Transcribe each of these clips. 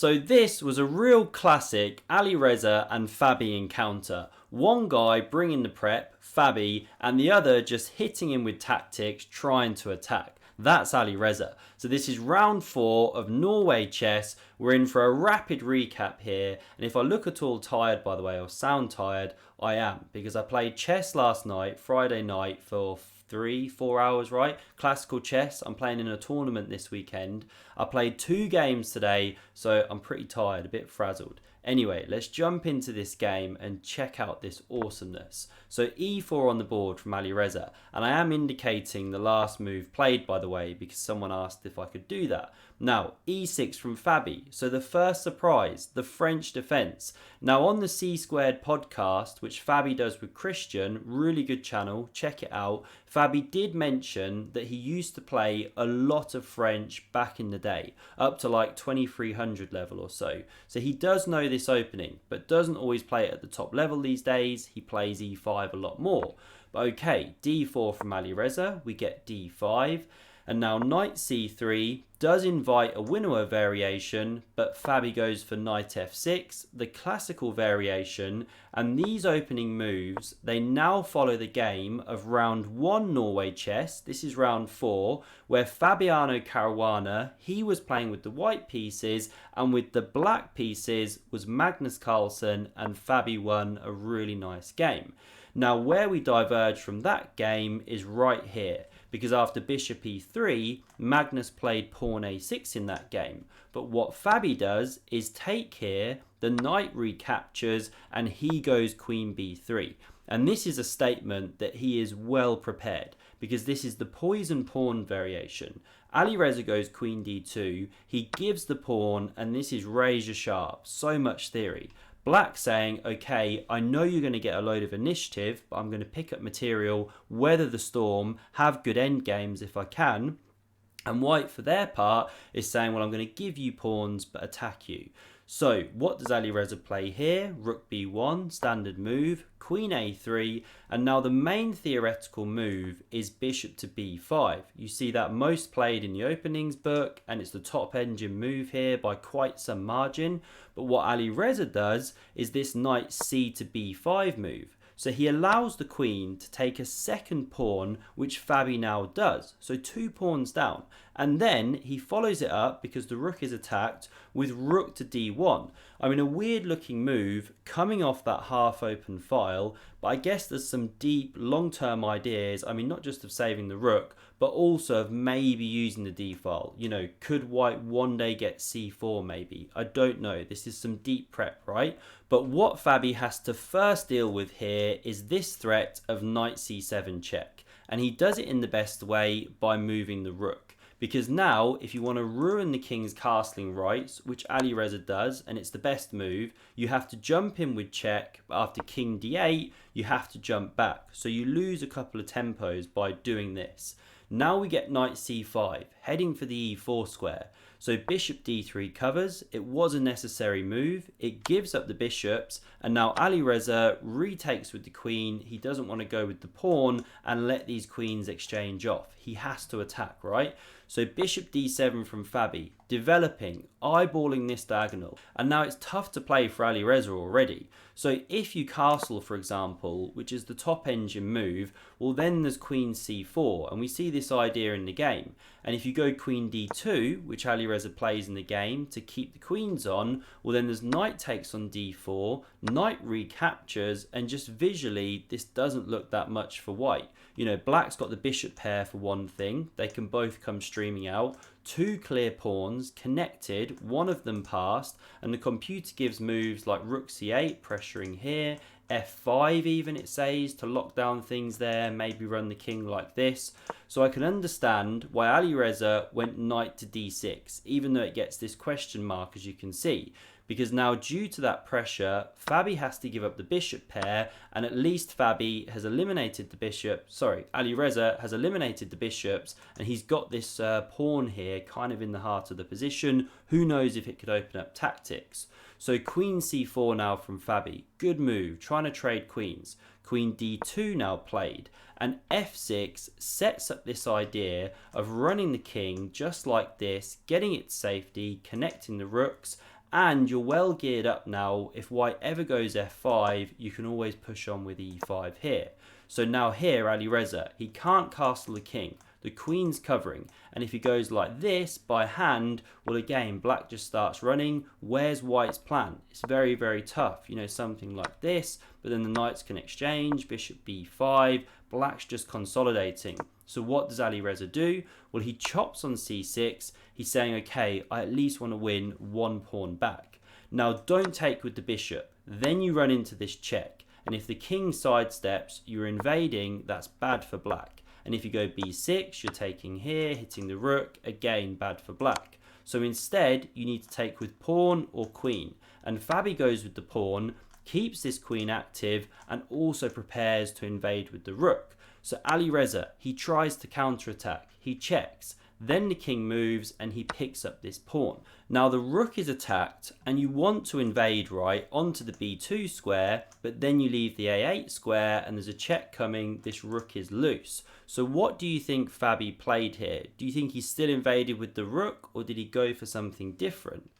So this was a real classic Alireza and Fabi encounter. One guy bringing the prep, Fabi, and the other just hitting him with tactics, trying to attack. That's Alireza. So this is round 4 of Norway Chess. We're in for a rapid recap here. And if I look at all tired, by the way, or sound tired, I am. Because I played chess last night, Friday night, for 3-4 hours, right? Classical chess. I'm playing in a tournament this weekend. I played 2 games today, so I'm pretty tired, a bit frazzled. Anyway, let's jump into this game and check out this awesomeness. So e4 on the board from Alireza, and I am indicating the last move played, by the way, because someone asked if I could do that. Now, e6 from Fabi. So the first surprise, the French defense. Now on the C Squared podcast, which Fabi does with Christian, really good channel, check it out. Fabi did mention that he used to play a lot of French back in the day, up to like 2300 level or so. So he does know this opening, but doesn't always play it at the top level these days. He plays e5 a lot more. But okay, d4 from Alireza, we get d5. And now knight c3 does invite a winnow variation, but Fabi goes for knight f6, the classical variation. And these opening moves, they now follow the game of round 1 Norway Chess. This is round 4, where Fabiano Caruana, he was playing with the white pieces, and with the black pieces was Magnus Carlsen, and Fabi won a really nice game. Now where we diverge from that game is right here, because after bishop e3, Magnus played pawn a6 in that game. But what Fabi does is take here, the knight recaptures, and he goes queen b3. And this is a statement that he is well prepared, because this is the poison pawn variation. Alireza goes queen d2, he gives the pawn, and this is razor sharp, so much theory. Black saying, okay, I know you're going to get a load of initiative, but I'm going to pick up material, weather the storm, have good endgames if I can. And white, for their part, is saying, well, I'm going to give you pawns, but attack you. So what does Alireza play here? Rook b1, standard move, queen a3, and now the main theoretical move is bishop to b5. You see that most played in the openings book, and it's the top engine move here by quite some margin. But what Alireza does is this knight c to b5 move. So he allows the queen to take a second pawn, which Fabi now does. So 2 pawns down. And then he follows it up, because the rook is attacked, with rook to d1. I mean, a weird looking move coming off that half open file, but I guess there's some deep long-term ideas. I mean, not just of saving the rook, but also of maybe using the d file. You know, could white one day get c4 maybe? I don't know. This is some deep prep, right? But what Fabi has to first deal with here is this threat of knight c7 check. And he does it in the best way by moving the rook. Because now, if you want to ruin the king's castling rights, which Alireza does, and it's the best move, you have to jump in with check, but after king d8, you have to jump back. So you lose a couple of tempos by doing this. Now we get knight c5, heading for the e4 square. So bishop d3 covers, it was a necessary move, it gives up the bishops, and now Alireza retakes with the queen. He doesn't want to go with the pawn and let these queens exchange off. He has to attack, right? So bishop d7 from Fabi, developing, eyeballing this diagonal. And now it's tough to play for Alireza already. So if you castle, for example, which is the top engine move, well then there's queen c4, and we see this idea in the game. And if you go queen d2, which Alireza plays in the game to keep the queens on, well then there's knight takes on d4, knight recaptures, and just visually this doesn't look that much for white. You know, black's got the bishop pair for one thing, they can both come streaming out. 2 clear pawns connected, one of them passed, and the computer gives moves like rook c8, pressuring here, f5 even it says, to lock down things there, maybe run the king like this. So I can understand why Alireza went knight to d6, even though it gets this question mark, as you can see. Because now, due to that pressure, Fabi has to give up the bishop pair, and at least Fabi has eliminated the bishop. Sorry, Alireza has eliminated the bishops, and he's got this pawn here kind of in the heart of the position. Who knows if it could open up tactics. So queen c4 now from Fabi. Good move, trying to trade queens. Queen d2 now played, and f6 sets up this idea of running the king just like this, getting its safety, connecting the rooks, And you're well geared up now. If white ever goes f5, you can always push on with e5 here. So now here, Alireza, he can't castle the king. The queen's covering, and if he goes like this by hand, well, again, black just starts running. Where's white's plan? It's very, very tough. You know, something like this, but then the knights can exchange, bishop b5, black's just consolidating. So what does Alireza do? Well, he chops on c6. He's saying, okay, I at least want to win one pawn back. Now, don't take with the bishop. Then you run into this check, and if the king sidesteps, you're invading. That's bad for black. And if you go b6, you're taking here, hitting the rook, again bad for black. So instead, you need to take with pawn or queen. And Fabi goes with the pawn, keeps this queen active, and also prepares to invade with the rook. So Alireza, he tries to counterattack, he checks. Then the king moves and he picks up this pawn. Now the rook is attacked and you want to invade right onto the b2 square, but then you leave the a8 square and there's a check coming, this rook is loose. So what do you think Fabi played here? Do you think he still invaded with the rook or did he go for something different?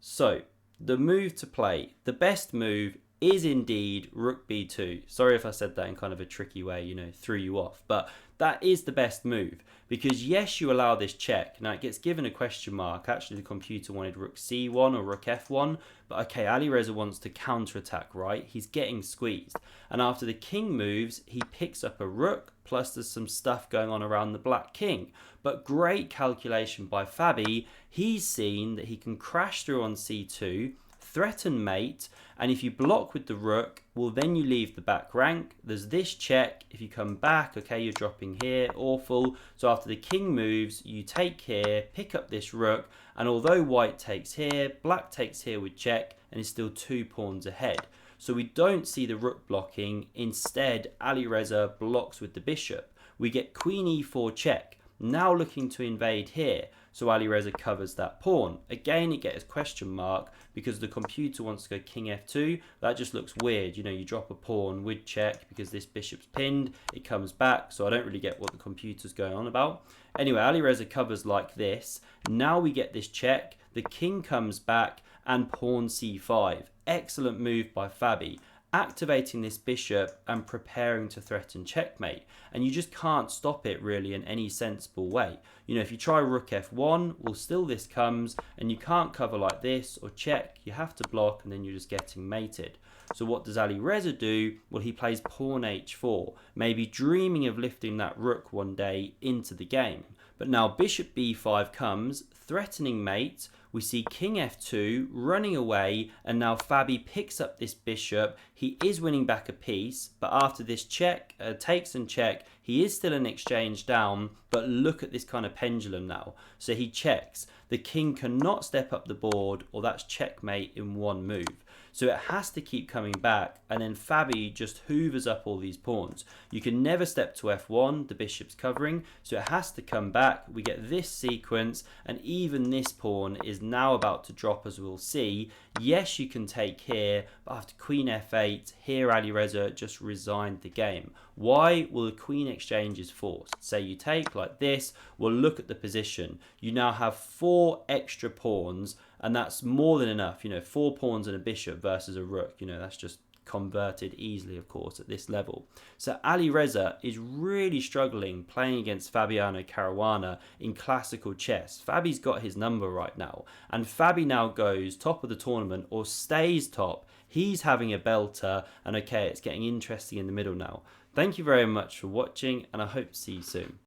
So the move to play, the best move is indeed rook b2. Sorry if I said that in kind of a tricky way, you know, threw you off, but that is the best move because yes, you allow this check. Now it gets given a question mark. Actually, the computer wanted rook c1 or rook f1, but okay, Alireza wants to counterattack, right? He's getting squeezed. And after the king moves, he picks up a rook, plus there's some stuff going on around the black king. But great calculation by Fabi. He's seen that he can crash through on c2, threaten mate, and if you block with the rook, well, then you leave the back rank. There's this check. If you come back, okay, you're dropping here, awful. So after the king moves, you take here, pick up this rook, and although white takes here, black takes here with check, and is still 2 pawns ahead. So we don't see the rook blocking. Instead, Alireza blocks with the bishop. We get queen e4 check. Now looking to invade here. So Alireza covers that pawn. Again, it gets a question mark because the computer wants to go king f2. That just looks weird. You know, you drop a pawn with check because this bishop's pinned. It comes back, so I don't really get what the computer's going on about. Anyway, Alireza covers like this. Now we get this check. The king comes back and pawn c5. Excellent move by Fabi, activating this bishop and preparing to threaten checkmate. And you just can't stop it really in any sensible way. You know, if you try rook f1, well, still this comes and you can't cover like this or check. You have to block and then you're just getting mated. So what does Alireza do? Well, he plays pawn h4, maybe dreaming of lifting that rook one day into the game. But now bishop b5 comes, threatening mate. We see king f2 running away, and now Fabi picks up this bishop. He is winning back a piece, but after this check, takes and check, he is still an exchange down, but look at this kind of pendulum now. So he checks. The king cannot step up the board, or that's checkmate in one move. So it has to keep coming back, and then Fabi just hoovers up all these pawns. You can never step to f1, the bishop's covering, so it has to come back. We get this sequence, and even this pawn is now about to drop, as we'll see. Yes, you can take here, but after queen f8, here Alireza just resigned the game. Why? Well, the queen exchange is forced. Say you take like this, well, look at the position. You now have 4 extra pawns, and that's more than enough. You know, 4 pawns and a bishop versus a rook. You know, that's just converted easily, of course, at this level. So Alireza is really struggling playing against Fabiano Caruana in classical chess. Fabi's got his number right now, and Fabi now goes top of the tournament or stays top. He's having a belter, and okay, it's getting interesting in the middle now. Thank you very much for watching, and I hope to see you soon.